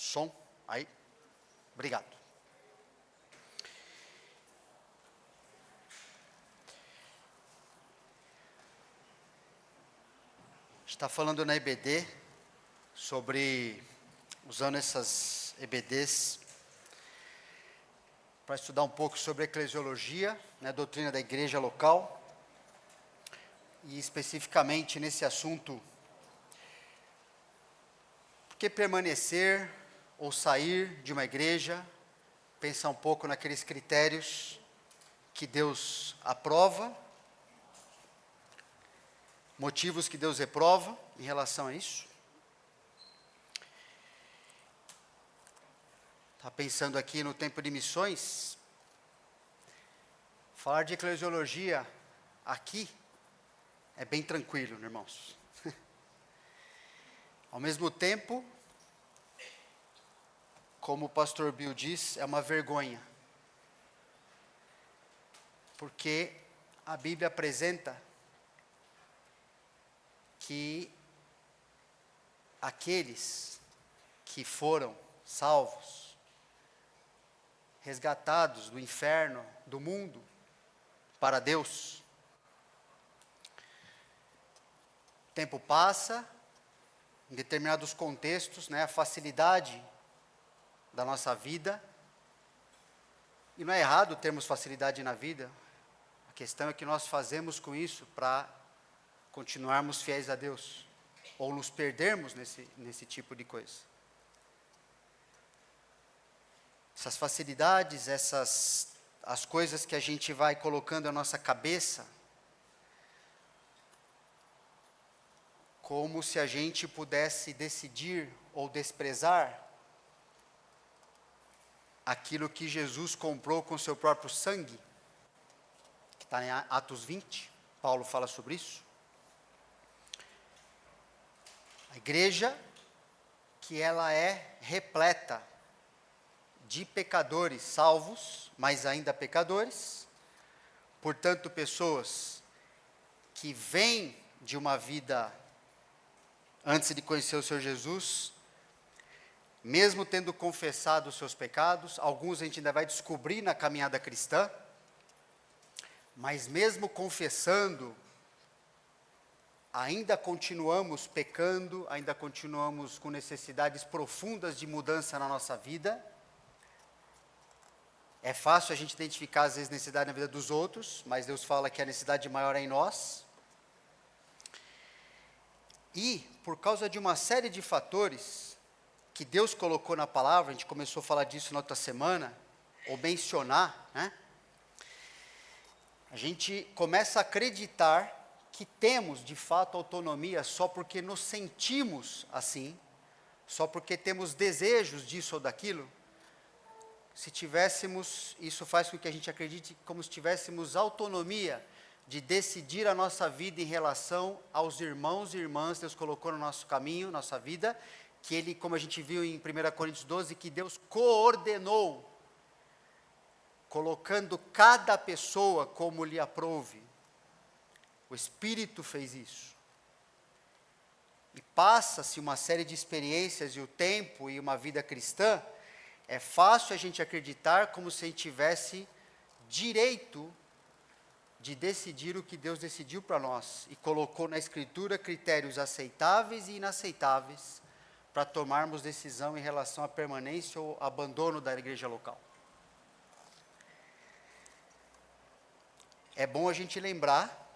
Som? Aí. Obrigado. A gente está falando na EBD sobre, usando essas EBDs para estudar um pouco sobre eclesiologia, né, doutrina da igreja local, e especificamente nesse assunto, por que permanecer ou sair de uma igreja, pensar um pouco naqueles critérios que Deus aprova, motivos que Deus reprova em relação a isso. Está pensando aqui no tempo de missões, falar de eclesiologia aqui é bem tranquilo, né, irmãos? Ao mesmo tempo, como o pastor Bill diz, é uma vergonha. Porque a Bíblia apresenta que aqueles que foram salvos, resgatados do inferno, do mundo, para Deus, o tempo passa, em determinados contextos, né, a facilidade da nossa vida, e não é errado termos facilidade na vida, a questão é que nós fazemos com isso para continuarmos fiéis a Deus, ou nos perdermos nesse tipo de coisa. Essas facilidades, as coisas que a gente vai colocando na nossa cabeça, como se a gente pudesse decidir ou desprezar aquilo que Jesus comprou com seu próprio sangue, que está em Atos 20, Paulo fala sobre isso. A igreja, que ela é repleta de pecadores salvos, mas ainda pecadores, portanto, pessoas que vêm de uma vida antes de conhecer o Senhor Jesus, mesmo tendo confessado os seus pecados, alguns a gente ainda vai descobrir na caminhada cristã, mas mesmo confessando, ainda continuamos pecando, ainda continuamos com necessidades profundas de mudança na nossa vida. É fácil a gente identificar às vezes necessidade na vida dos outros, mas Deus fala que a necessidade maior é em nós. E, por causa de uma série de fatores que Deus colocou na palavra, a gente começou a falar disso na outra semana, ou mencionar, né? A gente começa a acreditar que temos, de fato, autonomia só porque nos sentimos assim, só porque temos desejos disso ou daquilo. Se tivéssemos, isso faz com que a gente acredite como se tivéssemos autonomia de decidir a nossa vida em relação aos irmãos e irmãs que Deus colocou no nosso caminho, nossa vida, que Ele, como a gente viu em 1 Coríntios 12, que Deus coordenou, colocando cada pessoa como lhe aprouve. O Espírito fez isso. E passa-se uma série de experiências e o tempo e uma vida cristã, é fácil a gente acreditar como se a gente tivesse direito de decidir o que Deus decidiu para nós e colocou na Escritura critérios aceitáveis e inaceitáveis para tomarmos decisão em relação à permanência ou abandono da igreja local. É bom a gente lembrar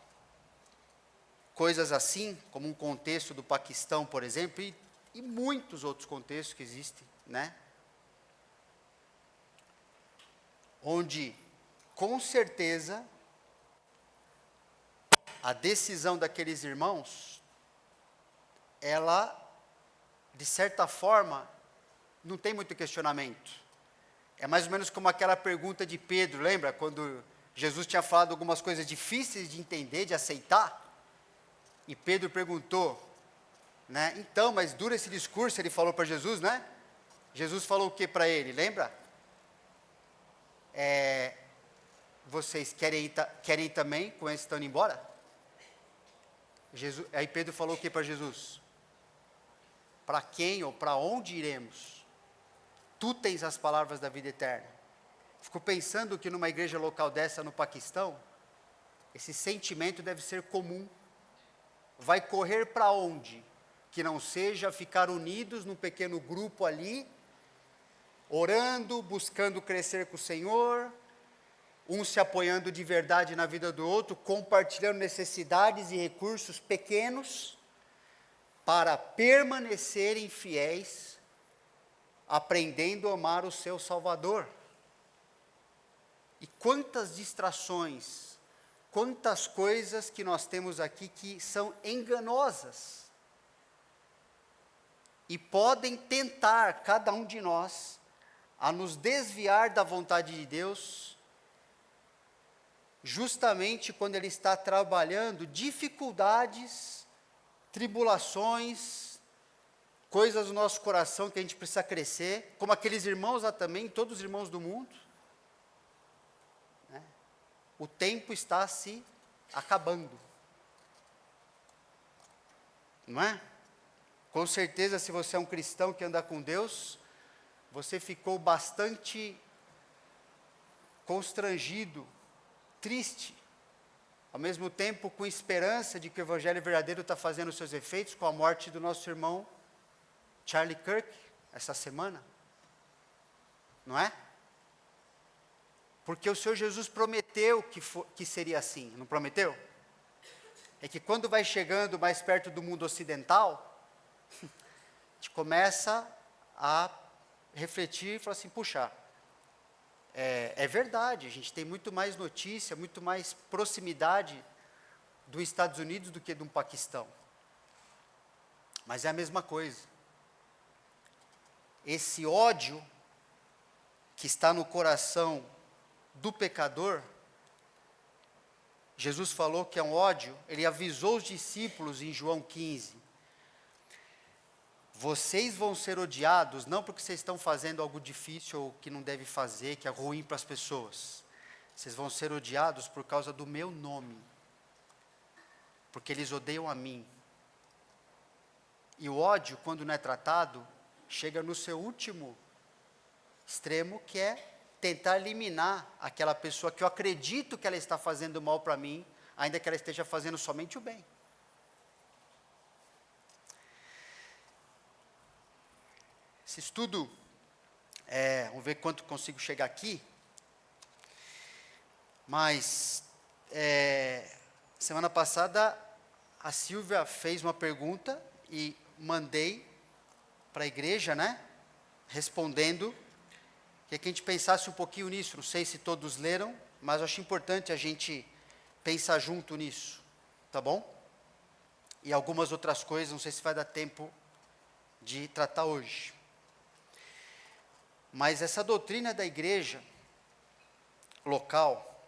coisas assim, como um contexto do Paquistão, por exemplo, e muitos outros contextos que existem, né? Onde, com certeza, a decisão daqueles irmãos, ela, de certa forma, não tem muito questionamento. É mais ou menos como aquela pergunta de Pedro, lembra? Quando Jesus tinha falado algumas coisas difíceis de entender, de aceitar, e Pedro perguntou, né? Então, mas dura esse discurso, ele falou para Jesus, né? Jesus falou o que para ele, lembra? Vocês querem ir também com esse estando embora? Aí Pedro falou o que para Jesus? Para quem ou para onde iremos? Tu tens as palavras da vida eterna. Fico pensando que numa igreja local dessa no Paquistão, esse sentimento deve ser comum. Vai correr para onde? Que não seja ficar unidos num pequeno grupo ali, orando, buscando crescer com o Senhor, um se apoiando de verdade na vida do outro, compartilhando necessidades e recursos pequenos, para permanecerem fiéis, aprendendo a amar o seu Salvador. E quantas distrações, quantas coisas que nós temos aqui que são enganosas, e podem tentar, cada um de nós, a nos desviar da vontade de Deus, justamente quando Ele está trabalhando dificuldades, tribulações, coisas do nosso coração que a gente precisa crescer, como aqueles irmãos lá também, todos os irmãos do mundo. Né? O tempo está se acabando. Não é? Com certeza, se você é um cristão que anda com Deus, você ficou bastante constrangido, triste, ao mesmo tempo com esperança de que o Evangelho verdadeiro está fazendo os seus efeitos com a morte do nosso irmão Charlie Kirk, essa semana. Não é? Porque o Senhor Jesus prometeu que seria assim, não prometeu? É que quando vai chegando mais perto do mundo ocidental, a gente começa a refletir e falar assim, puxa, é verdade, a gente tem muito mais notícia, muito mais proximidade dos Estados Unidos do que de um Paquistão. Mas é a mesma coisa. Esse ódio que está no coração do pecador, Jesus falou que é um ódio, ele avisou os discípulos em João 15, vocês vão ser odiados, não porque vocês estão fazendo algo difícil ou que não deve fazer, que é ruim para as pessoas. Vocês vão ser odiados por causa do meu nome. Porque eles odeiam a mim. E o ódio, quando não é tratado, chega no seu último extremo, que é tentar eliminar aquela pessoa que eu acredito que ela está fazendo mal para mim, ainda que ela esteja fazendo somente o bem. Esse estudo, vamos ver quanto consigo chegar aqui, mas semana passada a Silvia fez uma pergunta e mandei para a igreja, né, respondendo, que a gente pensasse um pouquinho nisso, não sei se todos leram, mas eu acho importante a gente pensar junto nisso, tá bom? E algumas outras coisas, não sei se vai dar tempo de tratar hoje. Mas essa doutrina da igreja local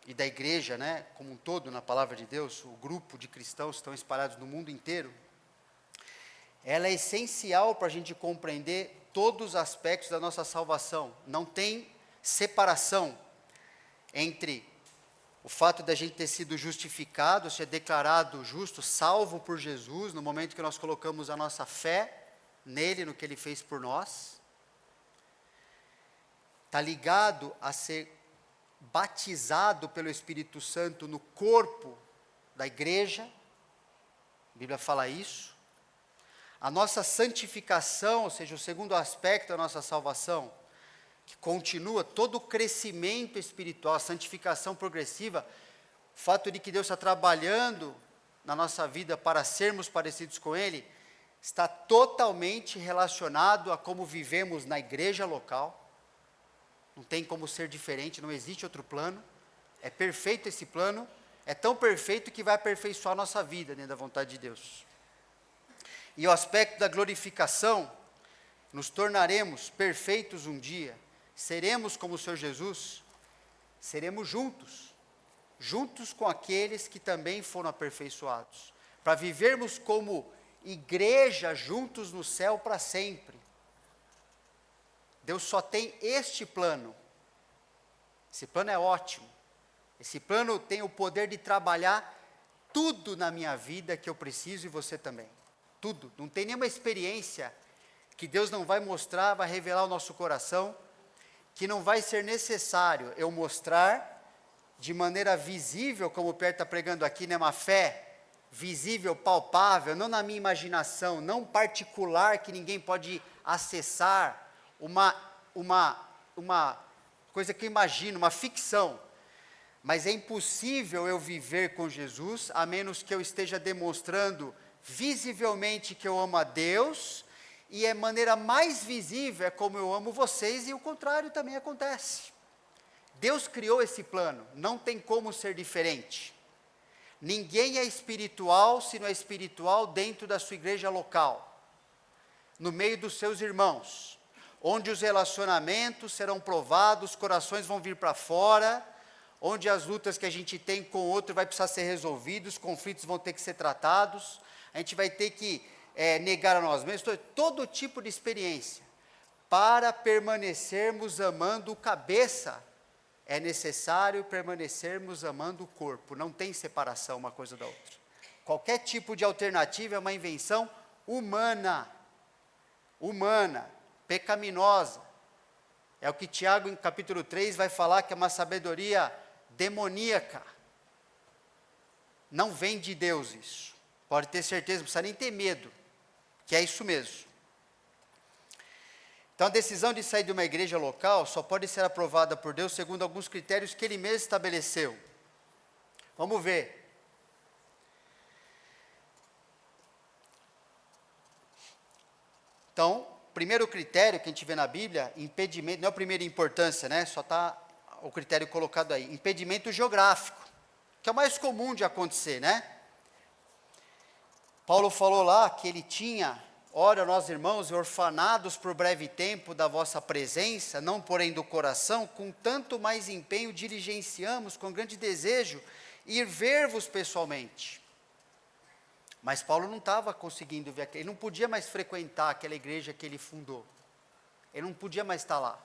e da igreja, né, como um todo, na palavra de Deus, o grupo de cristãos que estão espalhados no mundo inteiro, ela é essencial para a gente compreender todos os aspectos da nossa salvação. Não tem separação entre o fato de a gente ter sido justificado, ser declarado justo, salvo por Jesus, no momento que nós colocamos a nossa fé nele, no que ele fez por nós. Está ligado a ser batizado pelo Espírito Santo no corpo da igreja, a Bíblia fala isso. A nossa santificação, ou seja, o segundo aspecto da nossa salvação, que continua todo o crescimento espiritual, a santificação progressiva, o fato de que Deus está trabalhando na nossa vida para sermos parecidos com Ele, está totalmente relacionado a como vivemos na igreja local. Não tem como ser diferente, não existe outro plano. É perfeito esse plano, é tão perfeito que vai aperfeiçoar a nossa vida dentro da vontade de Deus. E o aspecto da glorificação, nos tornaremos perfeitos um dia, seremos como o Senhor Jesus, seremos juntos com aqueles que também foram aperfeiçoados, para vivermos como igreja juntos no céu para sempre. Deus só tem este plano. Esse plano é ótimo. Esse plano tem o poder de trabalhar tudo na minha vida que eu preciso e você também. Tudo. Não tem nenhuma experiência que Deus não vai mostrar, vai revelar o nosso coração, que não vai ser necessário eu mostrar de maneira visível, como o Pierre está pregando aqui, né, uma fé visível, palpável, não na minha imaginação, não particular, que ninguém pode acessar, uma coisa que eu imagino, uma ficção. Mas é impossível eu viver com Jesus, a menos que eu esteja demonstrando visivelmente que eu amo a Deus, e a maneira mais visível é como eu amo vocês, e o contrário também acontece. Deus criou esse plano, não tem como ser diferente. Ninguém é espiritual se não é espiritual dentro da sua igreja local, no meio dos seus irmãos, onde os relacionamentos serão provados, os corações vão vir para fora, onde as lutas que a gente tem com o outro vai precisar ser resolvidas, os conflitos vão ter que ser tratados, a gente vai ter que negar a nós mesmos, todo tipo de experiência. Para permanecermos amando o cabeça, é necessário permanecermos amando o corpo, não tem separação uma coisa da outra. Qualquer tipo de alternativa é uma invenção humana, pecaminosa. É o que Tiago, em capítulo 3, vai falar que é uma sabedoria demoníaca. Não vem de Deus isso. Pode ter certeza, não precisa nem ter medo, que é isso mesmo. Então, a decisão de sair de uma igreja local só pode ser aprovada por Deus segundo alguns critérios que Ele mesmo estabeleceu. Vamos ver. Então, primeiro critério que a gente vê na Bíblia, impedimento, não é a primeira importância, né? Só está o critério colocado aí. Impedimento geográfico, que é o mais comum de acontecer, né? Paulo falou lá que ele tinha... Ora, nós irmãos, orfanados por breve tempo da vossa presença, não porém do coração, com tanto mais empenho diligenciamos, com grande desejo, ir ver-vos pessoalmente. Mas Paulo não estava conseguindo ver, ele não podia mais frequentar aquela igreja que ele fundou. Ele não podia mais estar lá.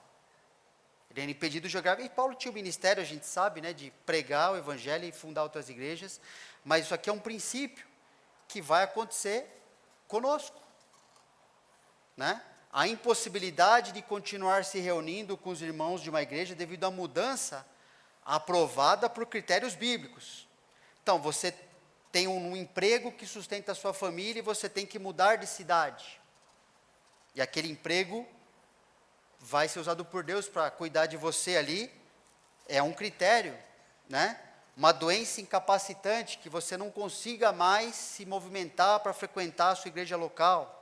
Ele era impedido de jogar. E Paulo tinha o ministério, a gente sabe, né, de pregar o evangelho e fundar outras igrejas, mas isso aqui é um princípio que vai acontecer conosco. Né? A impossibilidade de continuar se reunindo com os irmãos de uma igreja devido à mudança aprovada por critérios bíblicos. Então, você tem um emprego que sustenta a sua família e você tem que mudar de cidade. E aquele emprego vai ser usado por Deus para cuidar de você ali. É um critério, né? Uma doença incapacitante que você não consiga mais se movimentar para frequentar a sua igreja local.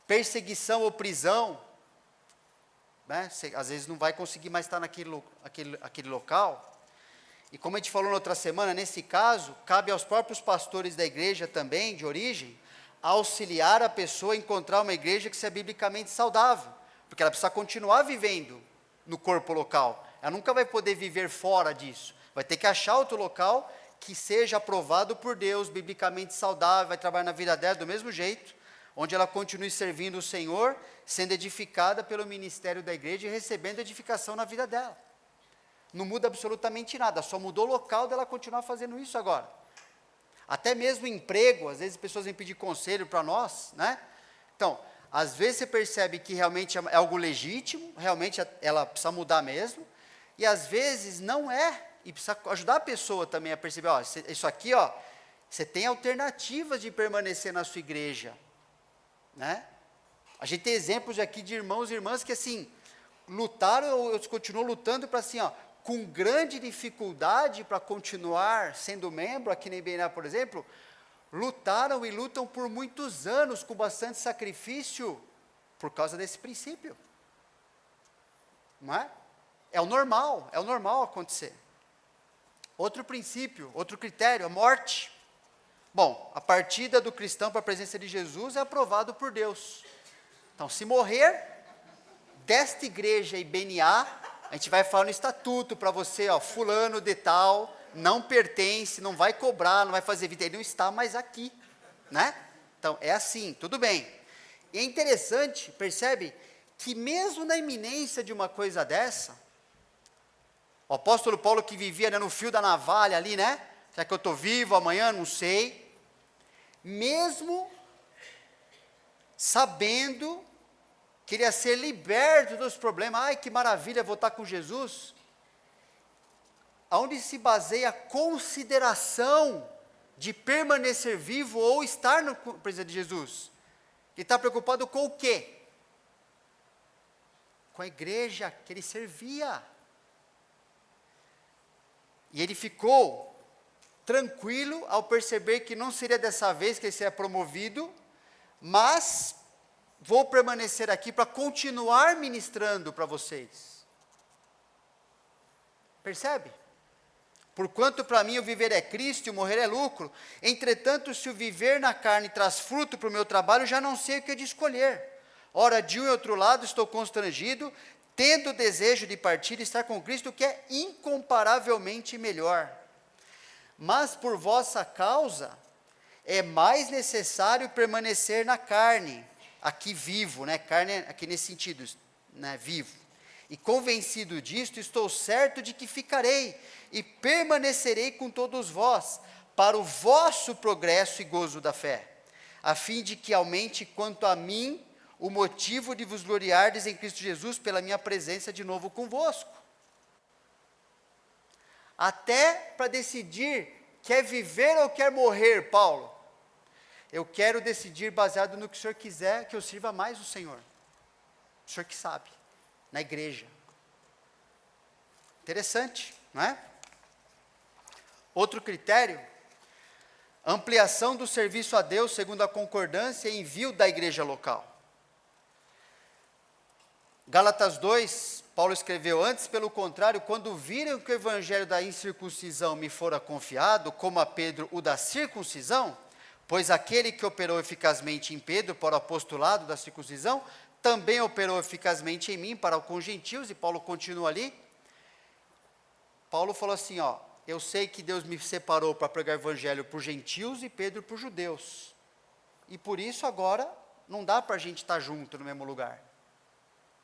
Perseguição ou prisão, né? Você, às vezes não vai conseguir mais estar naquele local. E como a gente falou na outra semana, nesse caso, cabe aos próprios pastores da igreja também, de origem, auxiliar a pessoa a encontrar uma igreja que seja biblicamente saudável, porque ela precisa continuar vivendo no corpo local, ela nunca vai poder viver fora disso, vai ter que achar outro local que seja aprovado por Deus, biblicamente saudável, vai trabalhar na vida dela do mesmo jeito, onde ela continue servindo o Senhor, sendo edificada pelo ministério da igreja e recebendo edificação na vida dela. Não muda absolutamente nada, só mudou o local dela continuar fazendo isso agora. Até mesmo emprego, às vezes as pessoas vêm pedir conselho para nós, né? Então, às vezes você percebe que realmente é algo legítimo, realmente ela precisa mudar mesmo, e às vezes não é, e precisa ajudar a pessoa também a perceber, ó, isso aqui, ó, você tem alternativas de permanecer na sua igreja, né? A gente tem exemplos aqui de irmãos e irmãs que assim, lutaram, ou continuam lutando para assim, ó, com grande dificuldade para continuar sendo membro, aqui na IBNA, por exemplo, lutaram e lutam por muitos anos, com bastante sacrifício, por causa desse princípio. Não é? É o normal acontecer. Outro princípio, outro critério, a morte. Bom, a partida do cristão para a presença de Jesus é aprovado por Deus. Então, se morrer desta igreja IBNA, a gente vai falar no estatuto para você, ó, fulano de tal, não pertence, não vai cobrar, não vai fazer vida, ele não está mais aqui, né? Então, é assim, tudo bem. E é interessante, percebe, que mesmo na iminência de uma coisa dessa, o apóstolo Paulo que vivia, né, no fio da navalha ali, né? Será que eu estou vivo amanhã? Não sei. Mesmo sabendo que ele ia ser liberto dos problemas. Ai, que maravilha, vou estar com Jesus. Aonde se baseia a consideração de permanecer vivo ou estar na presença de Jesus? Ele está preocupado com o quê? Com a igreja que ele servia. E ele ficou tranquilo ao perceber que não seria dessa vez que ele seria promovido, mas vou permanecer aqui para continuar ministrando para vocês. Percebe? Porquanto para mim o viver é Cristo e o morrer é lucro. Entretanto, se o viver na carne traz fruto para o meu trabalho, já não sei o que é de escolher. Ora, de um e outro lado estou constrangido, tendo o desejo de partir e estar com Cristo, que é incomparavelmente melhor. Mas por vossa causa é mais necessário permanecer na carne, aqui vivo, né? Carne aqui nesse sentido, né? Vivo. E convencido disto, estou certo de que ficarei e permanecerei com todos vós, para o vosso progresso e gozo da fé, a fim de que aumente quanto a mim o motivo de vos gloriardes em Cristo Jesus pela minha presença de novo convosco. Até para decidir, quer viver ou quer morrer, Paulo? Eu quero decidir baseado no que o Senhor quiser, que eu sirva mais o Senhor. O Senhor que sabe, na igreja. Interessante, não é? Outro critério, ampliação do serviço a Deus segundo a concordância e envio da igreja local. Gálatas 2, Paulo escreveu: antes, pelo contrário, quando viram que o evangelho da incircuncisão me fora confiado, como a Pedro o da circuncisão, pois aquele que operou eficazmente em Pedro para o apostolado da circuncisão, também operou eficazmente em mim para com os gentios. E Paulo continua ali. Paulo falou assim, eu sei que Deus me separou para pregar o evangelho por gentios e Pedro por judeus. E por isso agora não dá para a gente estar junto no mesmo lugar.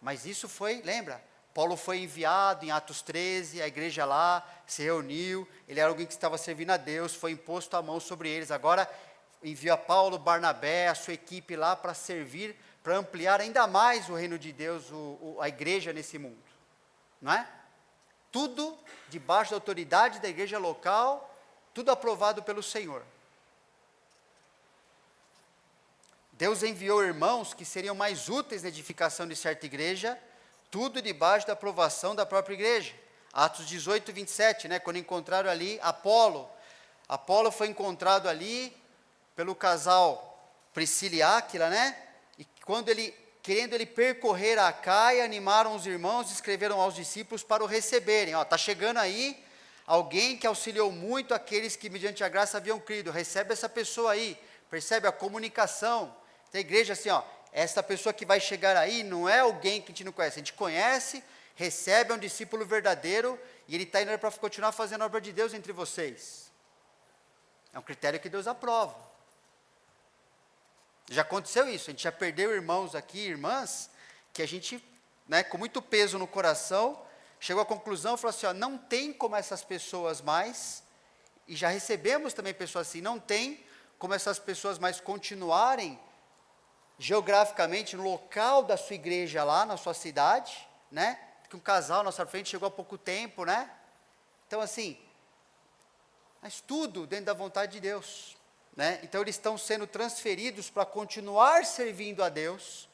Mas isso foi, lembra? Paulo foi enviado em Atos 13, a igreja lá se reuniu, ele era alguém que estava servindo a Deus, foi imposto a mão sobre eles. Agora envia Paulo, Barnabé, a sua equipe lá para servir, para ampliar ainda mais o reino de Deus, a igreja nesse mundo. Não é? Tudo debaixo da autoridade da igreja local, tudo aprovado pelo Senhor. Deus enviou irmãos que seriam mais úteis na edificação de certa igreja, tudo debaixo da aprovação da própria igreja. Atos 18, 27, né, quando encontraram ali Apolo. Apolo foi encontrado ali pelo casal Priscila e Áquila, né? E quando querendo ele percorrer a Acaia, animaram os irmãos e escreveram aos discípulos para o receberem. Está chegando aí alguém que auxiliou muito aqueles que mediante a graça haviam crido. Recebe essa pessoa aí. Percebe a comunicação da igreja assim, essa pessoa que vai chegar aí não é alguém que a gente não conhece. A gente conhece, recebe, é um discípulo verdadeiro e ele está indo para continuar fazendo a obra de Deus entre vocês. É um critério que Deus aprova. Já aconteceu isso, a gente já perdeu irmãos aqui, irmãs, que a gente, né, com muito peso no coração, chegou à conclusão, falou assim, não tem como essas pessoas mais, e já recebemos também pessoas assim, não tem como essas pessoas mais continuarem geograficamente no local da sua igreja lá, na sua cidade, né, que um casal à nossa frente chegou há pouco tempo, né, então assim, mas tudo dentro da vontade de Deus. Né? Então eles estão sendo transferidos para continuar servindo a Deus,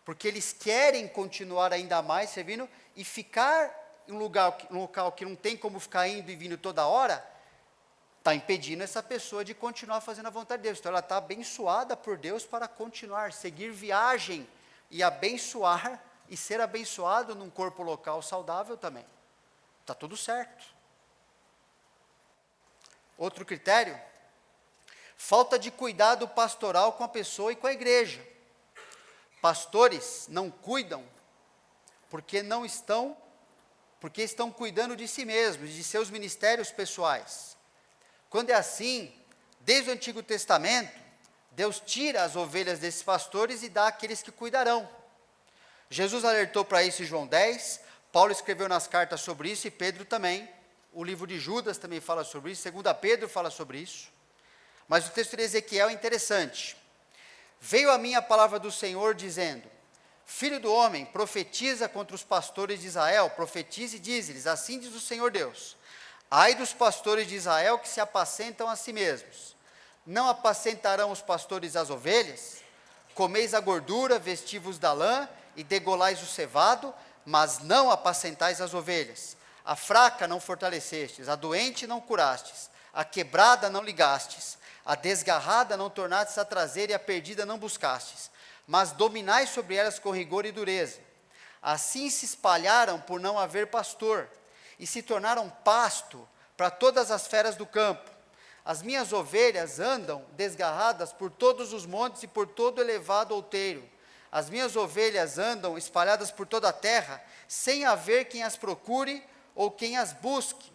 porque eles querem continuar ainda mais servindo e ficar em um local que não tem como ficar indo e vindo toda hora, está impedindo essa pessoa de continuar fazendo a vontade de Deus. Então ela está abençoada por Deus para continuar, seguir viagem e abençoar e ser abençoado num corpo local saudável também. Está tudo certo. Outro critério, falta de cuidado pastoral com a pessoa e com a igreja. Pastores não cuidam porque estão cuidando de si mesmos, de seus ministérios pessoais. Quando é assim, desde o Antigo Testamento, Deus tira as ovelhas desses pastores e dá àqueles que cuidarão. Jesus alertou para isso em João 10, Paulo escreveu nas cartas sobre isso e Pedro também. O livro de Judas também fala sobre isso, 2 Pedro fala sobre isso. Mas o texto de Ezequiel é interessante. Veio a mim a palavra do Senhor, dizendo: Filho do homem, profetiza contra os pastores de Israel, profetize e dize-lhes: assim diz o Senhor Deus: ai dos pastores de Israel que se apacentam a si mesmos. Não apacentarão os pastores as ovelhas? Comeis a gordura, vestivos da lã e degolais o cevado, mas não apacentais as ovelhas. A fraca não fortalecestes, a doente não curastes, a quebrada não ligastes, a desgarrada não tornastes a trazer e a perdida não buscastes, mas dominais sobre elas com rigor e dureza. Assim se espalharam por não haver pastor, e se tornaram pasto para todas as feras do campo. As minhas ovelhas andam desgarradas por todos os montes e por todo elevado outeiro. As minhas ovelhas andam espalhadas por toda a terra, sem haver quem as procure ou quem as busque.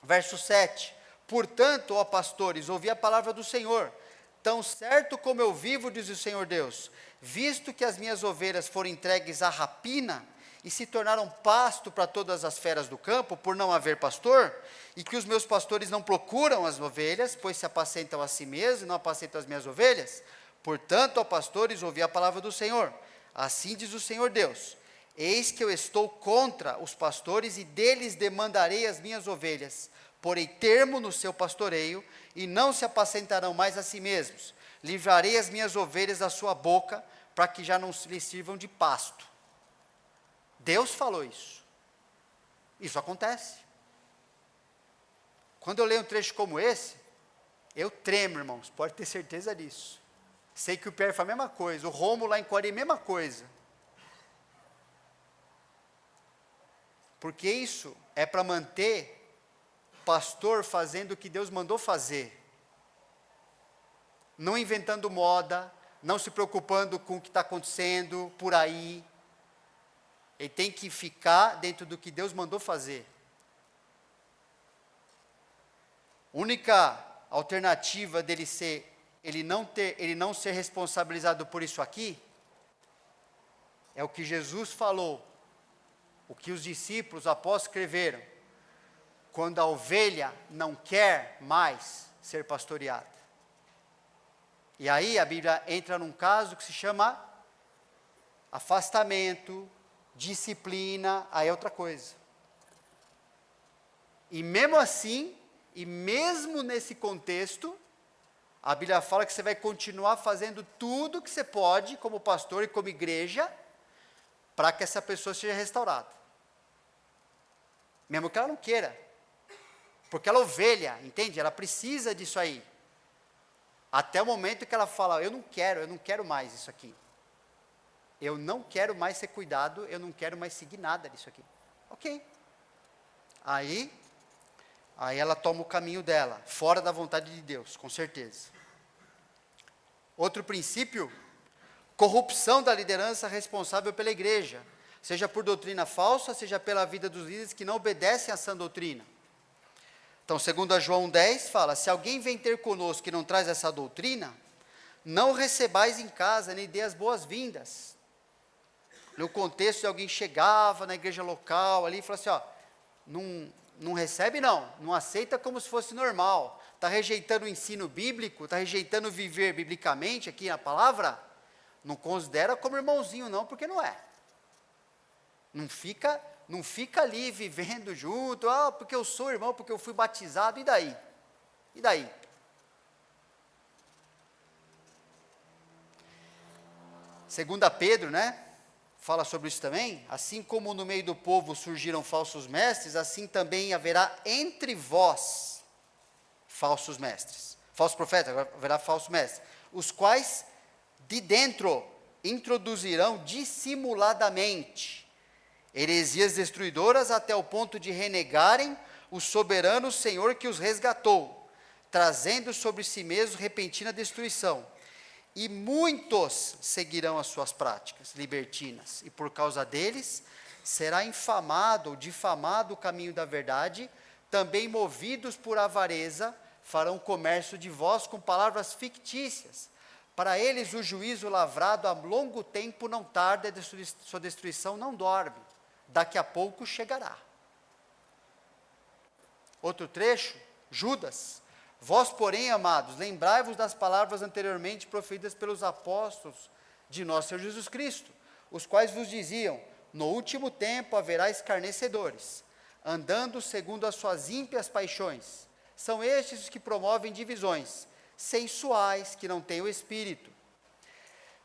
Verso 7. Portanto, ó pastores, ouvi a palavra do Senhor. Tão certo como eu vivo, diz o Senhor Deus, visto que as minhas ovelhas foram entregues à rapina e se tornaram pasto para todas as feras do campo, por não haver pastor, e que os meus pastores não procuram as ovelhas, pois se apacentam a si mesmos e não apacentam as minhas ovelhas, portanto, ó pastores, ouvi a palavra do Senhor. Assim diz o Senhor Deus: eis que eu estou contra os pastores e deles demandarei as minhas ovelhas. Porei termo no seu pastoreio e não se apacentarão mais a si mesmos. Livrarei as minhas ovelhas da sua boca, para que já não lhes sirvam de pasto. Deus falou isso. Isso acontece. Quando eu leio um trecho como esse, eu tremo, irmãos, pode ter certeza disso. Sei que o Pierre fala a mesma coisa, o Romo lá em Coari, a mesma coisa. Porque isso é para manter o pastor fazendo o que Deus mandou fazer. Não inventando moda, não se preocupando com o que está acontecendo por aí. Ele tem que ficar dentro do que Deus mandou fazer. Única alternativa dele ser, ele não ser responsabilizado por isso aqui, é o que Jesus falou, o que os discípulos após escreveram, quando a ovelha não quer mais ser pastoreada. E aí a Bíblia entra num caso que se chama afastamento, disciplina, aí é outra coisa. E mesmo assim, e mesmo nesse contexto, a Bíblia fala que você vai continuar fazendo tudo que você pode, como pastor e como igreja, para que essa pessoa seja restaurada. Mesmo que ela não queira. Porque ela é ovelha, entende? Ela precisa disso aí. Até o momento que ela fala: eu não quero mais isso aqui. Eu não quero mais ser cuidado, eu não quero mais seguir nada disso aqui. Ok. Aí ela toma o caminho dela, fora da vontade de Deus, com certeza. Outro princípio: corrupção da liderança responsável pela igreja, seja por doutrina falsa, seja pela vida dos líderes que não obedecem a sã doutrina. Então, segundo João 10, fala: se alguém vem ter conosco e não traz essa doutrina, não o recebais em casa, nem dê as boas-vindas. No contexto de alguém chegava na igreja local ali e falava assim: não recebe não aceita como se fosse normal, está rejeitando o ensino bíblico, está rejeitando viver biblicamente aqui na palavra, não considera como irmãozinho não, porque não é. Não fica ali vivendo junto, porque eu sou irmão, porque eu fui batizado, e daí? E daí? Segunda Pedro, fala sobre isso também. Assim como no meio do povo surgiram falsos mestres, assim também haverá entre vós falsos mestres. Falsos profetas, haverá falsos mestres. Os quais de dentro introduzirão dissimuladamente heresias destruidoras até o ponto de renegarem o soberano Senhor que os resgatou, trazendo sobre si mesmos repentina destruição. E muitos seguirão as suas práticas libertinas, e por causa deles será infamado ou difamado o caminho da verdade. Também movidos por avareza, farão comércio de vós com palavras fictícias. Para eles o juízo lavrado há longo tempo não tarda, e sua destruição não dorme. Daqui a pouco chegará. Outro trecho, Judas: Vós, porém, amados, lembrai-vos das palavras anteriormente proferidas pelos apóstolos de nosso Senhor Jesus Cristo, os quais vos diziam: no último tempo haverá escarnecedores, andando segundo as suas ímpias paixões. São estes os que promovem divisões, sensuais, que não têm o Espírito.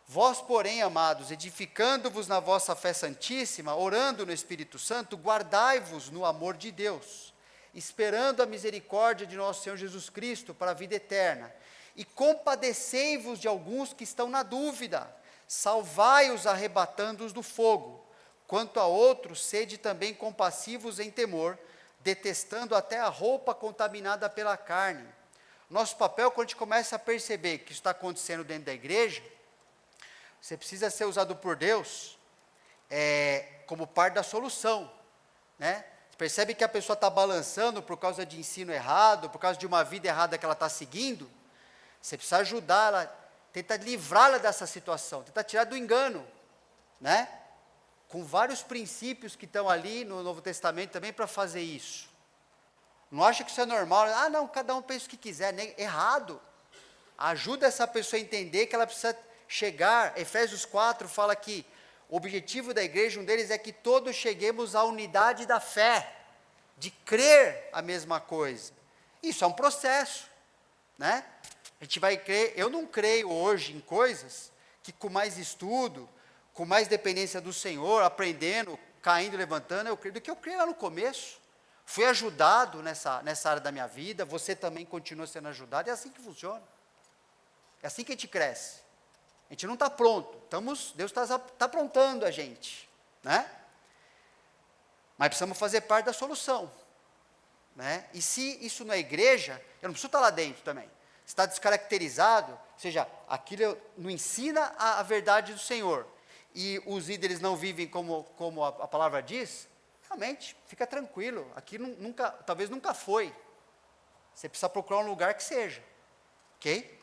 Vós, porém, amados, edificando-vos na vossa fé santíssima, orando no Espírito Santo, guardai-vos no amor de Deus, esperando a misericórdia de nosso Senhor Jesus Cristo para a vida eterna. E compadecei-vos de alguns que estão na dúvida, salvai-os arrebatando-os do fogo. Quanto a outros, sede também compassivos em temor, detestando até a roupa contaminada pela carne. Nosso papel, quando a gente começa a perceber que isso está acontecendo dentro da igreja, você precisa ser usado por Deus como parte da solução, né? Você percebe que a pessoa está balançando por causa de ensino errado, por causa de uma vida errada que ela está seguindo. Você precisa ajudá-la, tentar livrá-la dessa situação, tentar tirar do engano, né? Com vários princípios que estão ali no Novo Testamento também para fazer isso. Não acha que isso é normal? Ah, não, cada um pensa o que quiser, né? Errado. Ajuda essa pessoa a entender que ela precisa chegar. Efésios 4 fala que o objetivo da igreja, um deles é que todos cheguemos à unidade da fé, de crer a mesma coisa. Isso é um processo, né? A gente vai crer. Eu não creio hoje em coisas que com mais estudo, com mais dependência do Senhor, aprendendo, caindo e levantando, eu creio do que eu creio lá no começo. Fui ajudado nessa área da minha vida, você também continua sendo ajudado, é assim que funciona. É assim que a gente cresce. A gente não está pronto, Deus está aprontando a gente, né? Mas precisamos fazer parte da solução, né? E se isso não é igreja, eu não preciso estar lá dentro também. Se está descaracterizado, ou seja, aquilo não ensina a verdade do Senhor, e os líderes não vivem como a palavra diz, realmente, fica tranquilo, aqui talvez nunca foi. Você precisa procurar um lugar que seja, ok?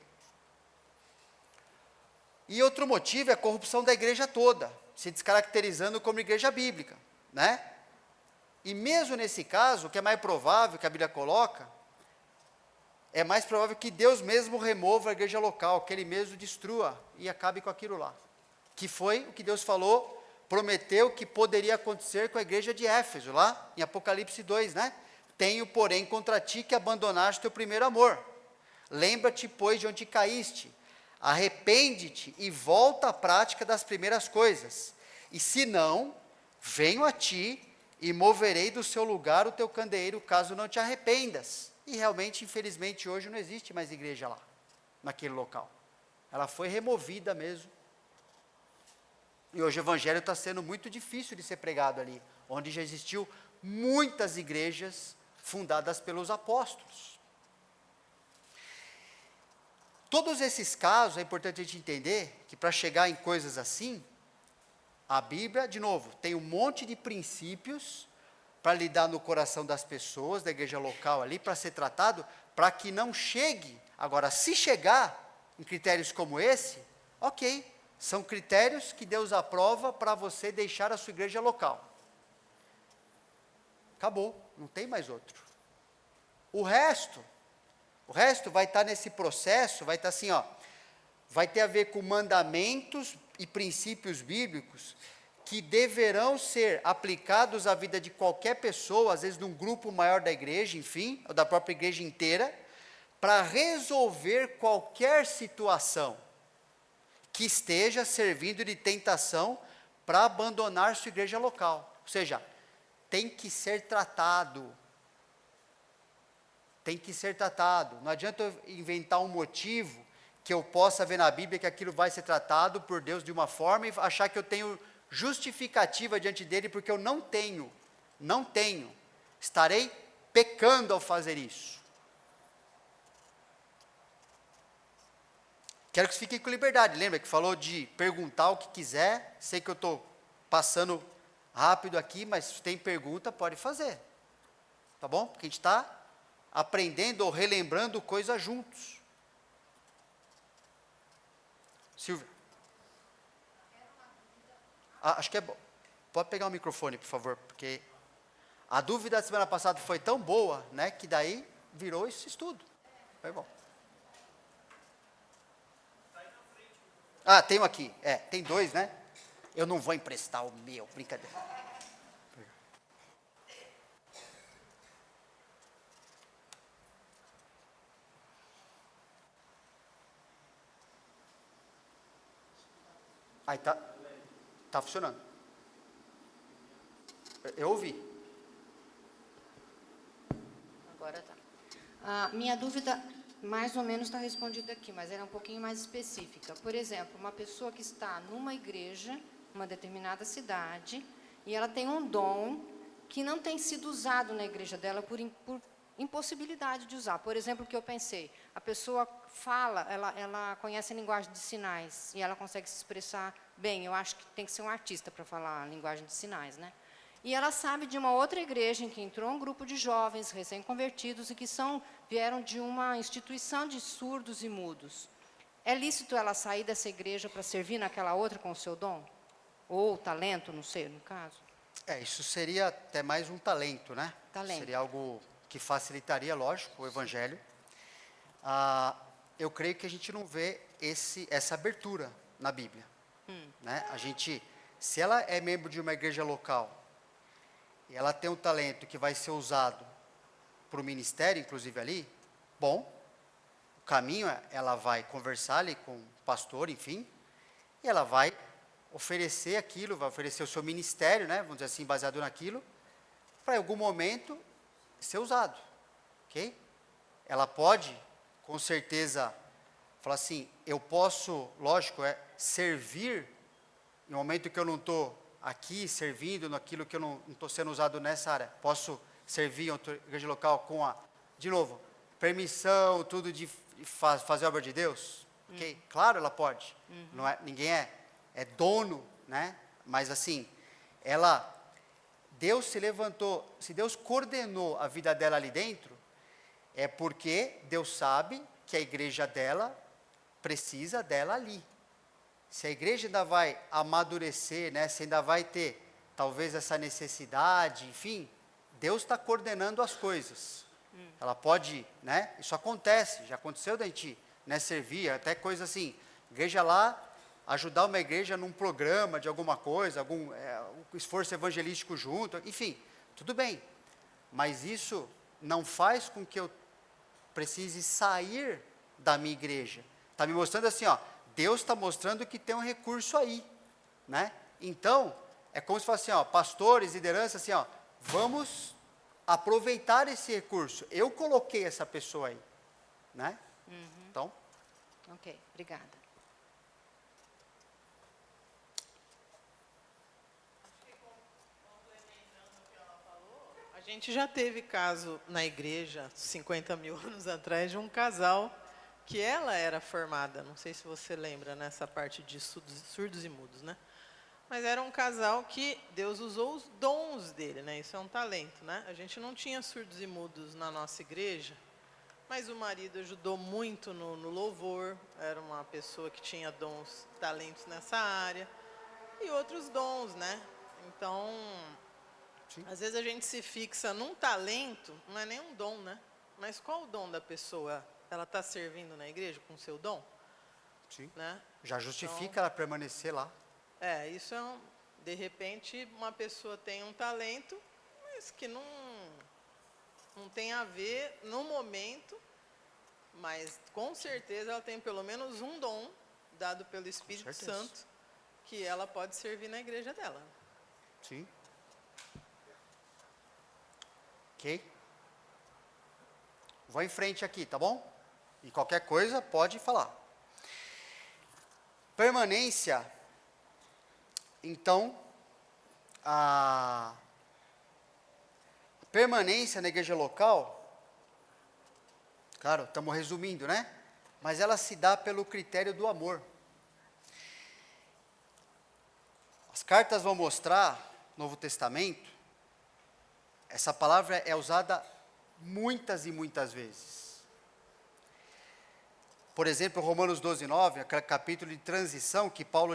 E outro motivo é a corrupção da igreja toda, se descaracterizando como igreja bíblica, né? E mesmo nesse caso, o que é mais provável, que a Bíblia coloca, é mais provável que Deus mesmo remova a igreja local, que Ele mesmo destrua e acabe com aquilo lá. Que foi o que Deus falou, prometeu que poderia acontecer com a igreja de Éfeso, lá em Apocalipse 2, né? Tenho, porém, contra ti que abandonaste teu primeiro amor. Lembra-te, pois, de onde caíste. Arrepende-te e volta à prática das primeiras coisas. E se não, venho a ti e moverei do seu lugar o teu candeeiro, caso não te arrependas. E realmente, infelizmente, hoje não existe mais igreja lá, naquele local. Ela foi removida mesmo. E hoje o evangelho está sendo muito difícil de ser pregado ali, onde já existiu muitas igrejas fundadas pelos apóstolos. Todos esses casos, é importante a gente entender que para chegar em coisas assim, a Bíblia, de novo, tem um monte de princípios para lidar no coração das pessoas, da igreja local ali, para ser tratado, para que não chegue. Agora, se chegar em critérios como esse, ok, são critérios que Deus aprova para você deixar a sua igreja local. Acabou, não tem mais outro. O resto vai estar nesse processo, vai estar assim, ó, vai ter a ver com mandamentos e princípios bíblicos que deverão ser aplicados à vida de qualquer pessoa, às vezes de um grupo maior da igreja, enfim, ou da própria igreja inteira, para resolver qualquer situação que esteja servindo de tentação para abandonar sua igreja local. Ou seja, tem que ser tratado. Tem que ser tratado. Não adianta eu inventar um motivo que eu possa ver na Bíblia que aquilo vai ser tratado por Deus de uma forma e achar que eu tenho justificativa diante dele, porque eu não tenho. Estarei pecando ao fazer isso. Quero que vocês fiquem com liberdade. Lembra que falou de perguntar o que quiser? Sei que eu estou passando rápido aqui, mas se tem pergunta, pode fazer. Tá bom? Porque a gente está aprendendo ou relembrando coisas juntos. Silvia. Acho que é bom. Pode pegar o microfone, por favor, porque a dúvida da semana passada foi tão boa, né, que daí virou esse estudo. Foi bom. Ah, tenho aqui. Tem dois, né? Eu não vou emprestar o meu, brincadeira. Aí tá funcionando. Eu ouvi. Agora tá. A minha dúvida, mais ou menos, está respondida aqui, mas ela é um pouquinho mais específica. Por exemplo, uma pessoa que está numa igreja, uma determinada cidade, e ela tem um dom que não tem sido usado na igreja dela por impossibilidade de usar. Por exemplo, o que eu pensei, a pessoa fala, ela conhece a linguagem de sinais, e ela consegue se expressar bem. Eu acho que tem que ser um artista para falar a linguagem de sinais, né? E ela sabe de uma outra igreja em que entrou um grupo de jovens recém-convertidos e que vieram de uma instituição de surdos e mudos. É lícito ela sair dessa igreja para servir naquela outra com o seu dom? Ou talento, não sei, no caso? Isso seria até mais um talento, né? Talento. Seria algo que facilitaria, lógico, o evangelho. Eu creio que a gente não vê essa abertura na Bíblia. Né? Se ela é membro de uma igreja local, e ela tem um talento que vai ser usado para o ministério, inclusive ali, bom, o caminho ela vai conversar ali com o pastor, enfim, e ela vai oferecer aquilo, vai oferecer o seu ministério, né, vamos dizer assim, baseado naquilo, para em algum momento ser usado, ok? Ela pode, com certeza, falar assim, eu posso, lógico, servir, no momento que eu não estou aqui servindo naquilo que eu não estou sendo usado nessa área, posso servir em outra igreja local com de novo, permissão, tudo de fazer a obra de Deus? Ok? Claro, ela pode. Não ninguém é dono, né? Mas assim, Deus se levantou, se Deus coordenou a vida dela ali dentro, é porque Deus sabe que a igreja dela precisa dela ali. Se a igreja ainda vai amadurecer, né, se ainda vai ter talvez essa necessidade, enfim, Deus está coordenando as coisas. Ela pode, né, isso acontece, já aconteceu da gente, né, servir, até coisa assim, igreja lá, ajudar uma igreja num programa de alguma coisa, algum esforço evangelístico junto, enfim, tudo bem. Mas isso não faz com que eu precise sair da minha igreja. Está me mostrando assim, ó, Deus está mostrando que tem um recurso aí, né? Então, é como se fosse assim, ó, pastores, liderança, assim, ó, vamos aproveitar esse recurso. Eu coloquei essa pessoa aí, né? Então. Ok, obrigada. A gente já teve caso na igreja, 50 mil anos atrás, de um casal que ela era formada, não sei se você lembra, nessa parte de surdos e mudos, né? Mas era um casal que Deus usou os dons dele, né? Isso é um talento, né? A gente não tinha surdos e mudos na nossa igreja, mas o marido ajudou muito no louvor, era uma pessoa que tinha dons, talentos nessa área, e outros dons, né? Então, sim, às vezes a gente se fixa num talento, não é nem um dom, né? Mas qual o dom da pessoa? Ela está servindo na igreja com o seu dom? Sim. Né? Já justifica ela permanecer lá. Isso de repente, uma pessoa tem um talento, mas que não tem a ver no momento, mas com certeza ela tem pelo menos um dom dado pelo Espírito Santo, que ela pode servir na igreja dela. Sim. Ok? Vou em frente aqui, tá bom? E qualquer coisa pode falar. Permanência. Então, a permanência na igreja local, claro, estamos resumindo, né? Mas ela se dá pelo critério do amor. As cartas vão mostrar, Novo Testamento, essa palavra é usada muitas e muitas vezes. Por exemplo, Romanos 12:9, aquele capítulo de transição que Paulo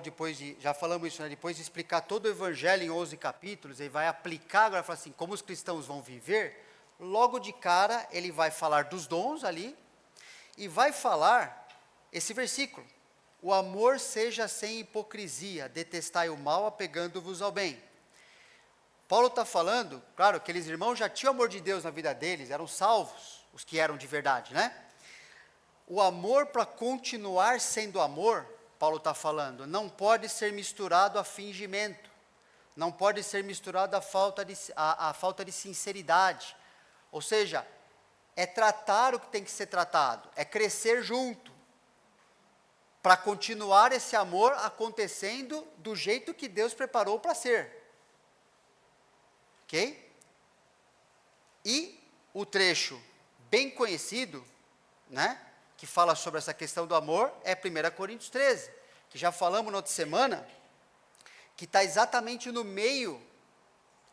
já falamos isso, né, depois de explicar todo o evangelho em 11 capítulos, ele vai aplicar agora, fala assim, como os cristãos vão viver, logo de cara ele vai falar dos dons ali, e vai falar esse versículo. O amor seja sem hipocrisia, detestai o mal, apegando-vos ao bem. Paulo está falando, claro, aqueles irmãos já tinham amor de Deus na vida deles, eram salvos, os que eram de verdade, né? O amor, para continuar sendo amor, Paulo está falando, não pode ser misturado a fingimento, não pode ser misturado a falta de sinceridade. Ou seja, é tratar o que tem que ser tratado, é crescer junto, para continuar esse amor acontecendo do jeito que Deus preparou para ser. Ok? E o trecho bem conhecido, né, que fala sobre essa questão do amor, é 1 Coríntios 13, que já falamos na outra semana, que está exatamente no meio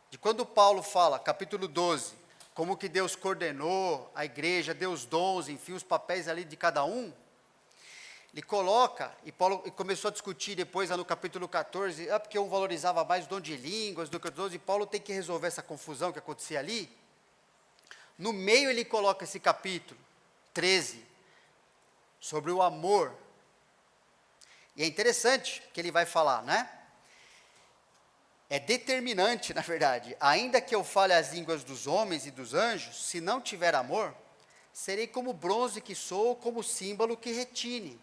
de quando Paulo fala, capítulo 12, como que Deus coordenou a igreja, deu os dons, enfim, os papéis ali de cada um. Ele coloca, e Paulo começou a discutir depois, lá no capítulo 14, porque um valorizava mais o dom de línguas do que os outros, e Paulo tem que resolver essa confusão que acontecia ali. No meio ele coloca esse capítulo 13, sobre o amor. E é interessante que ele vai falar, né? É determinante, na verdade. Ainda que eu fale as línguas dos homens e dos anjos, se não tiver amor, serei como bronze que sou, como símbolo que retine.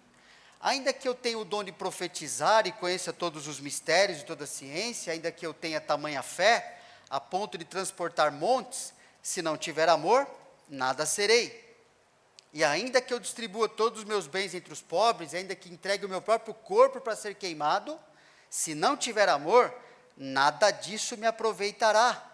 Ainda que eu tenha o dom de profetizar e conheça todos os mistérios e toda a ciência, ainda que eu tenha tamanha fé, a ponto de transportar montes, se não tiver amor, nada serei. E ainda que eu distribua todos os meus bens entre os pobres, ainda que entregue o meu próprio corpo para ser queimado, se não tiver amor, nada disso me aproveitará.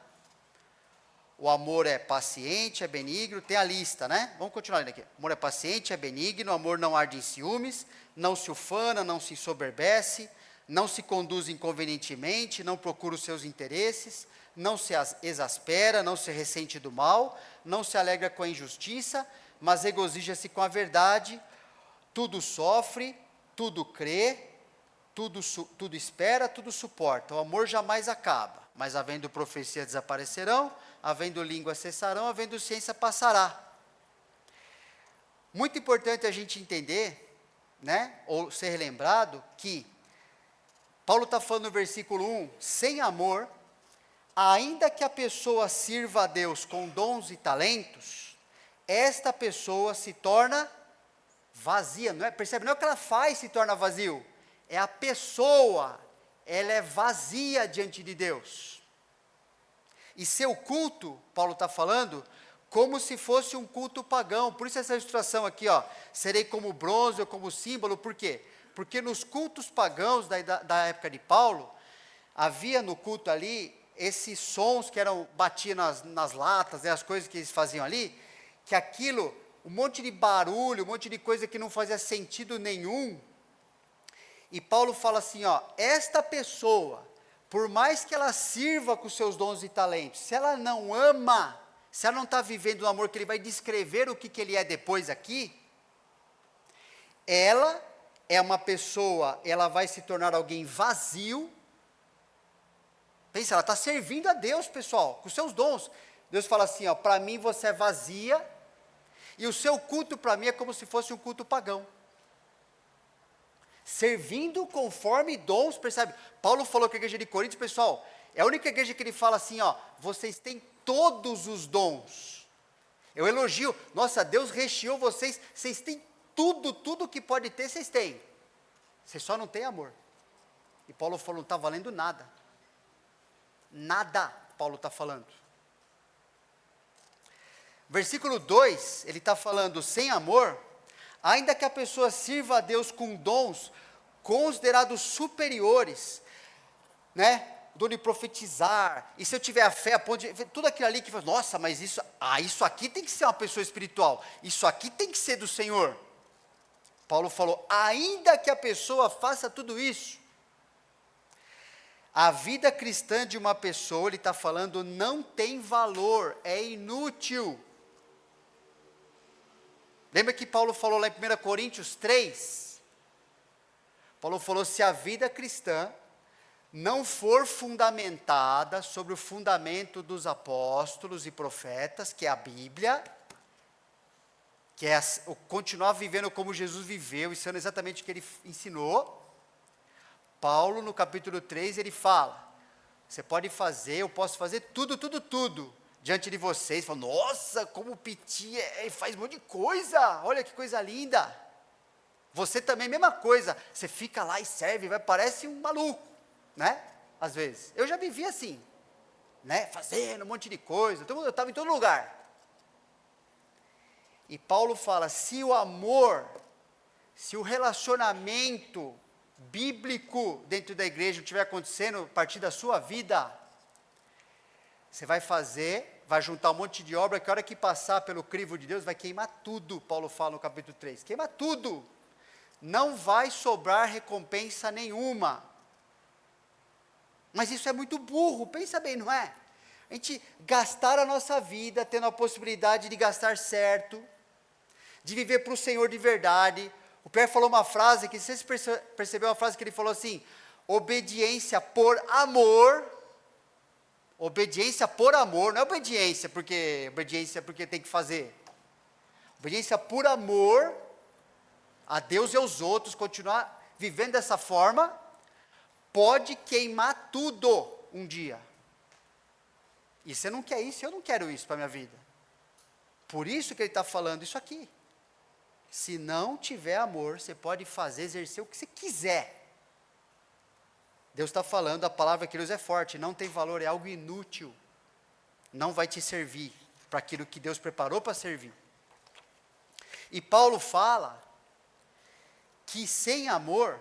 O amor é paciente, é benigno, tem a lista, né? Vamos continuar lendo aqui. O amor é paciente, é benigno, o amor não arde em ciúmes, não se ufana, não se ensoberbece, não se conduz inconvenientemente, não procura os seus interesses, não se exaspera, não se ressente do mal, não se alegra com a injustiça, mas regozija-se com a verdade, tudo sofre, tudo crê, tudo espera, tudo suporta. O amor jamais acaba, mas havendo profecias desaparecerão, havendo língua cessarão, havendo ciência passará. Muito importante a gente entender, né, ou ser lembrado, que Paulo está falando no versículo 1, sem amor, ainda que a pessoa sirva a Deus com dons e talentos, esta pessoa se torna vazia, não é? Percebe? Não é o que ela faz se torna vazio, é a pessoa, ela é vazia diante de Deus. E seu culto, Paulo está falando, como se fosse um culto pagão. Por isso essa ilustração aqui, ó, serei como bronze ou como símbolo, por quê? Porque nos cultos pagãos da época de Paulo, havia no culto ali, esses sons que batiam nas latas, né, as coisas que eles faziam ali, que aquilo, um monte de barulho, um monte de coisa que não fazia sentido nenhum. E Paulo fala assim, ó, esta pessoa, por mais que ela sirva com seus dons e talentos, se ela não ama, se ela não está vivendo o amor que ele vai descrever o que ele é depois aqui, ela é uma pessoa, ela vai se tornar alguém vazio. Pensa, ela está servindo a Deus, pessoal, com seus dons. Deus fala assim, ó, para mim você é vazia, e o seu culto para mim é como se fosse um culto pagão. Servindo conforme dons, percebe? Paulo falou que a igreja de Corinto, pessoal, é a única igreja que ele fala assim, ó, vocês têm todos os dons. Eu elogio, nossa, Deus recheou vocês, vocês têm tudo que pode ter, vocês têm. Vocês só não têm amor. E Paulo falou, não está valendo nada. Nada, Paulo está falando. Versículo 2, ele está falando, sem amor, ainda que a pessoa sirva a Deus com dons considerados superiores, né? Dom de profetizar, e se eu tiver a fé, a ponto de, tudo aquilo ali que fala, nossa, mas isso aqui tem que ser uma pessoa espiritual, isso aqui tem que ser do Senhor. Paulo falou, ainda que a pessoa faça tudo isso, a vida cristã de uma pessoa, ele está falando, não tem valor, é inútil. Lembra que Paulo falou lá em 1 Coríntios 3? Paulo falou, se a vida cristã não for fundamentada sobre o fundamento dos apóstolos e profetas, que é a Bíblia, que é continuar vivendo como Jesus viveu, ensinando exatamente o que ele ensinou. Paulo, no capítulo 3, ele fala, você pode fazer, eu posso fazer tudo diante de vocês. Fala, nossa, como o Piti faz um monte de coisa, olha que coisa linda. Você também, mesma coisa, você fica lá e serve, parece um maluco, né? Às vezes. Eu já vivi assim, né? Fazendo um monte de coisa, eu estava em todo lugar. E Paulo fala, se o amor, se o relacionamento bíblico dentro da igreja estiver acontecendo a partir da sua vida, você vai juntar um monte de obra, que a hora que passar pelo crivo de Deus, vai queimar tudo, Paulo fala no capítulo 3, queima tudo, não vai sobrar recompensa nenhuma. Mas isso é muito burro, pensa bem, não é? A gente gastar a nossa vida, tendo a possibilidade de gastar certo, de viver para o Senhor de verdade. O Pierre falou uma frase, que você percebeu uma frase que ele falou assim, obediência por amor, não é obediência porque tem que fazer, obediência por amor, a Deus e aos outros, continuar vivendo dessa forma, pode queimar tudo um dia, e você não quer isso, eu não quero isso para a minha vida, por isso que ele está falando isso aqui. Se não tiver amor, você pode exercer o que você quiser. Deus está falando, a palavra que Deus é forte, não tem valor, é algo inútil. Não vai te servir para aquilo que Deus preparou para servir. E Paulo fala que sem amor,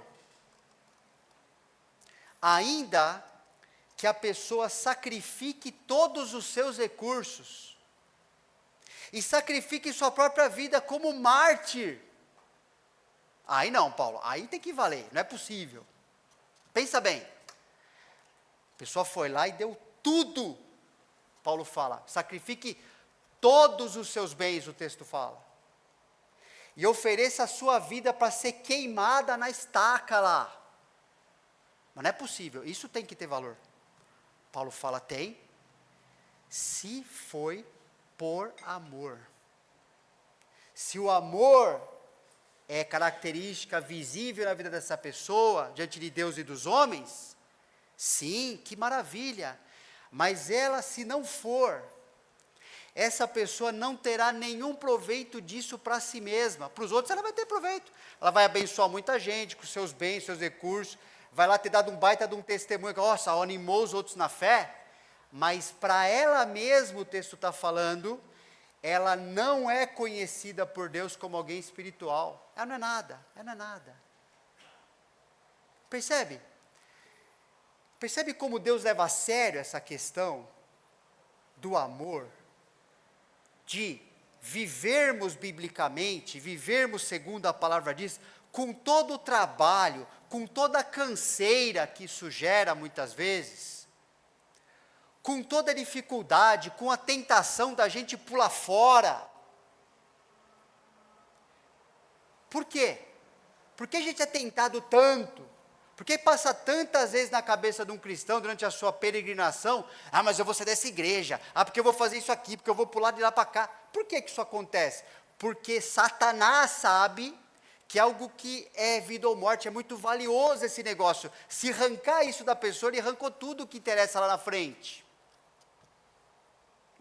ainda que a pessoa sacrifique todos os seus recursos, e sacrifique sua própria vida como mártir. Aí não, Paulo, aí tem que valer, não é possível. Pensa bem, a pessoa foi lá e deu tudo, Paulo fala, sacrifique todos os seus bens, o texto fala, e ofereça a sua vida para ser queimada na estaca lá, mas não é possível, isso tem que ter valor. Paulo fala, tem, se foi por amor. Se o amor é característica visível na vida dessa pessoa, diante de Deus e dos homens, sim, que maravilha, mas ela, se não for, essa pessoa não terá nenhum proveito disso para si mesma, para os outros ela vai ter proveito, ela vai abençoar muita gente com seus bens, seus recursos, vai lá ter dado um baita de um testemunho, nossa, animou os outros na fé, mas para ela mesma, o texto está falando, ela não é conhecida por Deus como alguém espiritual. Ela não é nada. Percebe? Percebe como Deus leva a sério essa questão do amor? De vivermos biblicamente, vivermos segundo a palavra diz, com todo o trabalho, com toda a canseira que isso gera muitas vezes, com toda a dificuldade, com a tentação da gente pular fora. Por quê? Por que a gente é tentado tanto? Por que passa tantas vezes na cabeça de um cristão durante a sua peregrinação? Ah, mas eu vou sair dessa igreja. Ah, porque eu vou fazer isso aqui, porque eu vou pular de lá para cá. Por que isso acontece? Porque Satanás sabe que algo que é vida ou morte, é muito valioso esse negócio. Se arrancar isso da pessoa, ele arrancou tudo o que interessa lá na frente.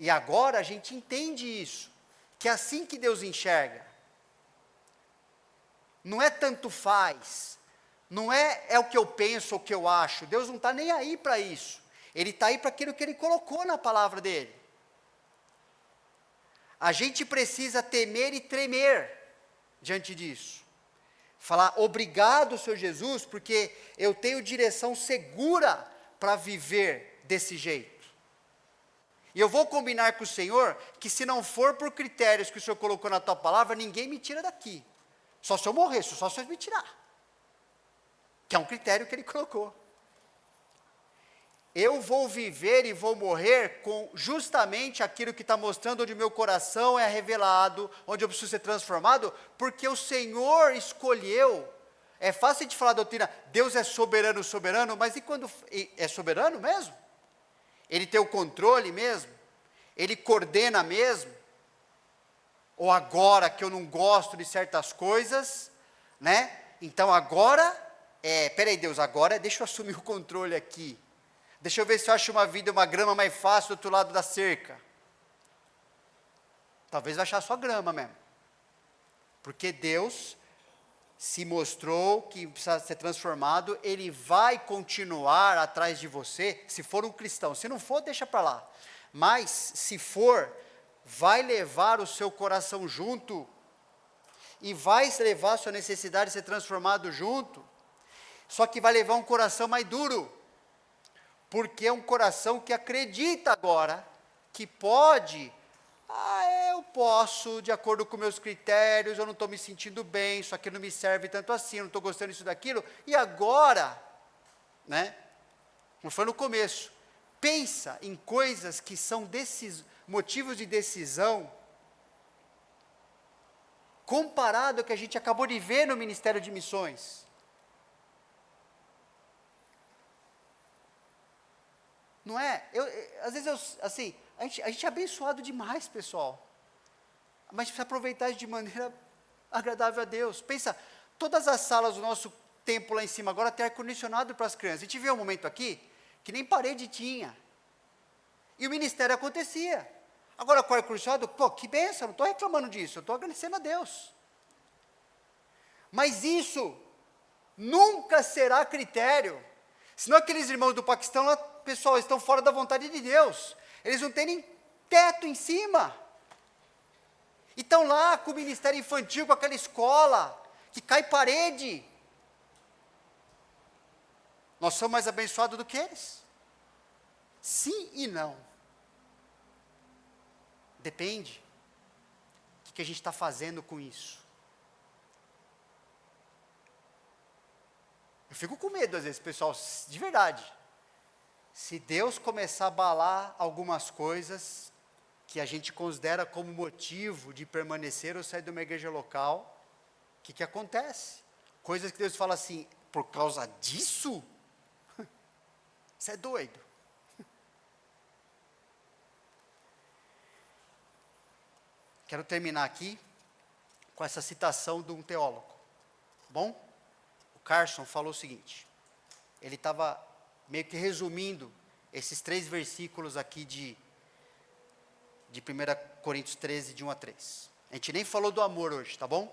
E agora a gente entende isso, que é assim que Deus enxerga. Não é tanto faz, não é o que eu penso, o que eu acho, Deus não está nem aí para isso, Ele está aí para aquilo que Ele colocou na palavra dEle. A gente precisa temer e tremer diante disso. Falar, obrigado, Senhor Jesus, porque eu tenho direção segura para viver desse jeito. E eu vou combinar com o Senhor, que se não for por critérios que o Senhor colocou na tua palavra, ninguém me tira daqui. Só se eu morrer, só se o Senhor me tirar. Que é um critério que Ele colocou. Eu vou viver e vou morrer com justamente aquilo que está mostrando onde o meu coração é revelado, onde eu preciso ser transformado, porque o Senhor escolheu. É fácil de falar a doutrina, Deus é soberano, mas e quando é soberano mesmo? Ele tem o controle mesmo? Ele coordena mesmo? ou agora que eu não gosto de certas coisas, né? Então agora, peraí Deus, agora deixa eu assumir o controle aqui. Deixa eu ver se eu acho uma vida, uma grama mais fácil do outro lado da cerca. Talvez vai achar só grama mesmo. Porque Deus se mostrou que precisa ser transformado, Ele vai continuar atrás de você, se for um cristão. Se não for, deixa para lá. Mas, se for, vai levar o seu coração junto, e vai levar a sua necessidade de ser transformado junto, só que vai levar um coração mais duro, porque é um coração que acredita agora, que pode, eu posso, de acordo com meus critérios, eu não estou me sentindo bem, isso aqui não me serve tanto assim, eu não estou gostando disso daquilo, e agora, né, não foi no começo, pensa em coisas que são motivos de decisão, comparado ao que a gente acabou de ver no Ministério de Missões. Não é? Às vezes, assim, a gente é abençoado demais, pessoal. Mas a gente precisa aproveitar isso de maneira agradável a Deus. Pensa, todas as salas do nosso templo lá em cima agora tem ar-condicionado para as crianças. A gente vê um momento aqui que nem parede tinha. E o ministério acontecia. Agora com o ar-condicionado, que bênção, não estou reclamando disso, eu estou agradecendo a Deus. Mas isso nunca será critério. Senão aqueles irmãos do Paquistão lá, pessoal, estão fora da vontade de Deus. Eles não têm nem teto em cima. E estão lá com o ministério infantil, com aquela escola, que cai parede. Nós somos mais abençoados do que eles? Sim e não. Depende. O que a gente está fazendo com isso? Eu fico com medo às vezes, pessoal, de verdade. Se Deus começar a abalar algumas coisas que a gente considera como motivo de permanecer ou sair de uma igreja local, o que acontece? Coisas que Deus fala assim, por causa disso? Você é doido. Quero terminar aqui com essa citação de um teólogo. Bom? O Carson falou o seguinte, ele estava meio que resumindo esses 3 versículos aqui de 1 Coríntios 13, de 1 a 3. A gente nem falou do amor hoje, tá bom?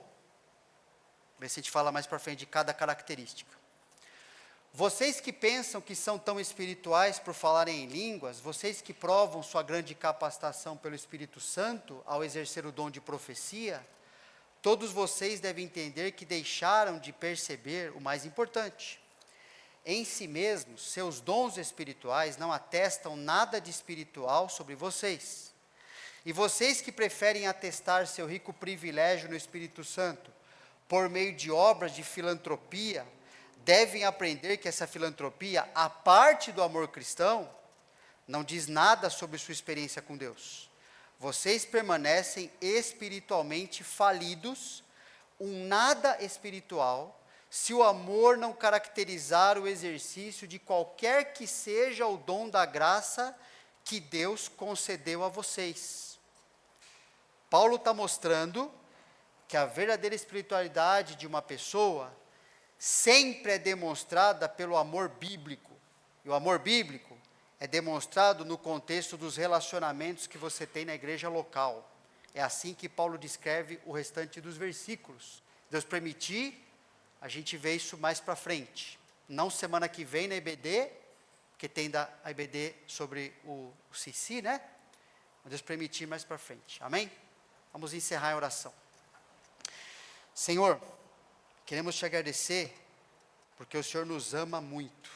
Ver se a gente fala mais para frente de cada característica. Vocês que pensam que são tão espirituais por falarem em línguas, vocês que provam sua grande capacitação pelo Espírito Santo ao exercer o dom de profecia, todos vocês devem entender que deixaram de perceber o mais importante. Em si mesmos, seus dons espirituais não atestam nada de espiritual sobre vocês. E vocês que preferem atestar seu rico privilégio no Espírito Santo por meio de obras de filantropia, devem aprender que essa filantropia, à parte do amor cristão, não diz nada sobre sua experiência com Deus. Vocês permanecem espiritualmente falidos, um nada espiritual, se o amor não caracterizar o exercício de qualquer que seja o dom da graça que Deus concedeu a vocês. Paulo está mostrando que a verdadeira espiritualidade de uma pessoa sempre é demonstrada pelo amor bíblico. E o amor bíblico é demonstrado no contexto dos relacionamentos que você tem na igreja local. É assim que Paulo descreve o restante dos versículos. Deus permitir, a gente vê isso mais para frente. Não semana que vem na IBD, porque tem a IBD sobre o CC, né? Mas Deus permitir mais para frente. Amém? Vamos encerrar a oração. Senhor, queremos te agradecer, porque o Senhor nos ama muito.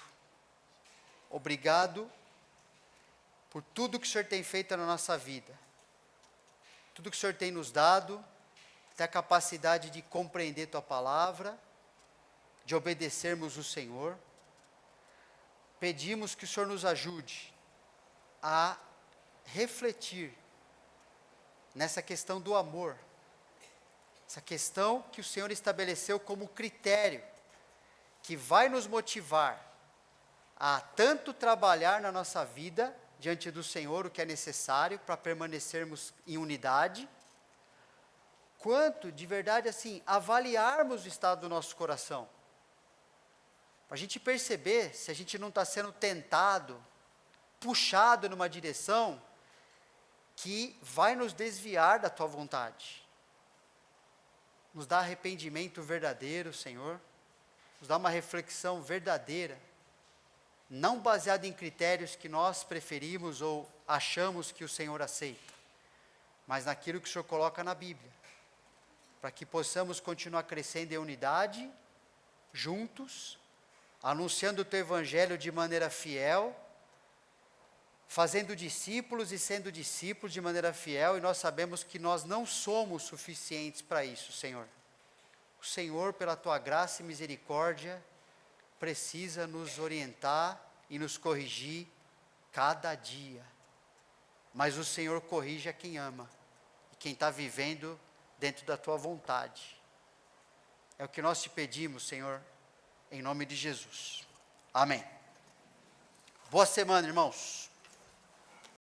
Obrigado por tudo que o Senhor tem feito na nossa vida. Tudo que o Senhor tem nos dado, até a capacidade de compreender tua palavra, de obedecermos o Senhor. Pedimos que o Senhor nos ajude a refletir nessa questão do amor, essa questão que o Senhor estabeleceu como critério, que vai nos motivar a tanto trabalhar na nossa vida, diante do Senhor, o que é necessário para permanecermos em unidade, quanto, de verdade, assim, avaliarmos o estado do nosso coração. Para a gente perceber se a gente não está sendo tentado, puxado numa direção que vai nos desviar da tua vontade. Nos dá arrependimento verdadeiro, Senhor. Nos dá uma reflexão verdadeira, não baseada em critérios que nós preferimos ou achamos que o Senhor aceita, mas naquilo que o Senhor coloca na Bíblia, para que possamos continuar crescendo em unidade, juntos, anunciando o Teu Evangelho de maneira fiel, fazendo discípulos e sendo discípulos de maneira fiel, e nós sabemos que nós não somos suficientes para isso, Senhor. O Senhor, pela Tua graça e misericórdia, precisa nos orientar e nos corrigir cada dia. Mas o Senhor corrige a quem ama, e quem está vivendo dentro da Tua vontade. É o que nós te pedimos, Senhor, em nome de Jesus. Amém. Boa semana, irmãos.